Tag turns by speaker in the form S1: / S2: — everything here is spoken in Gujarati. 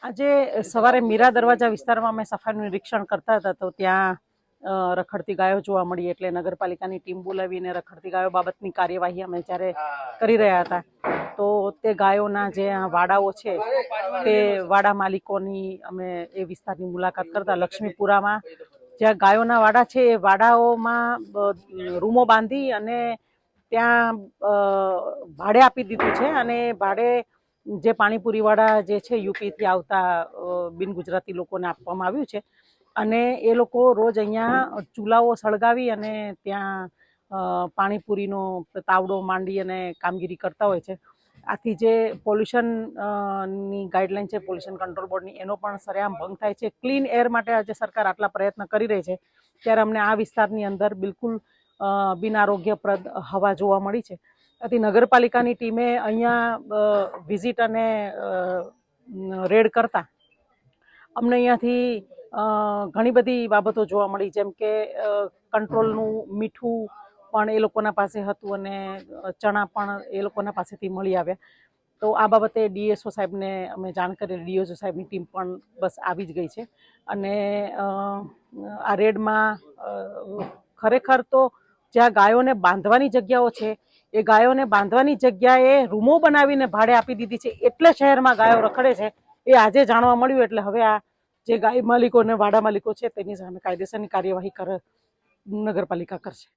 S1: આજે સવારે મીરા દરવાજા વિસ્તારમાં અમે સફાઈનું નિરીક્ષણ કરતા હતા તો ત્યાં રખડતી ગાયો જોવા મળી એટલે નગરપાલિકાની ટીમ બોલાવીને રખડતી ગાયો બાબતની કાર્યવાહી અમે જ્યારે કરી રહ્યા હતા તો તે ગાયોના જે વાડાઓ છે તે વાડા માલિકોની અમે એ વિસ્તારની મુલાકાત કરતા લક્ષ્મીપુરામાં જ્યાં ગાયોના વાડા છે એ વાડાઓમાં રૂમો બાંધી અને ત્યાં ભાડે આપી દીધું છે અને ભાડે જે પાણીપુરીવાળા જે છે યુપીથી આવતા બિન ગુજરાતી લોકોને આપવામાં આવ્યું છે અને એ લોકો રોજ અહીંયા ચૂલાઓ સળગાવી અને ત્યાં પાણીપુરીનો તાવડો માંડી અને કામગીરી કરતા હોય છે. આથી જે પોલ્યુશનની ગાઈડલાઈન છે પોલ્યુશન કંટ્રોલ બોર્ડની એનો પણ સરેઆમ ભંગ થાય છે. ક્લીન એર માટે આજે સરકાર આટલા પ્રયત્ન કરી રહી છે ત્યારે અમને આ વિસ્તારની અંદર બિલકુલ બિન આરોગ્યપ્રદ હવા જોવા મળી છે. આથી નગરપાલિકાની ટીમે અહીંયા વિઝિટ અને રેડ કરતા અમને અહીંયાથી ઘણી બધી બાબતો જોવા મળી, જેમ કે કંટ્રોલનું મીઠું પણ એ લોકોના પાસે હતું અને ચણા પણ એ લોકોના પાસેથી મળી આવ્યા. તો આ બાબતે ડીએસઓ સાહેબને અમે જાણ કરી, ડીએસઓ સાહેબની ટીમ પણ બસ આવી જ ગઈ છે અને આ રેડમાં ખરેખર તો જ્યાં ગાયોને બાંધવાની જગ્યાઓ છે એ ગાયોને બાંધવાની જગ્યાએ રૂમો બનાવીને ભાડે આપી દીધી છે એટલે શહેરમાં ગાયો રખડે છે એ આજે જાણવા મળ્યું. એટલે હવે આ જે ગાય માલિકો અને વાડા માલિકો છે તેની સામે કાયદેસરની કાર્યવાહી નગરપાલિકા કરશે.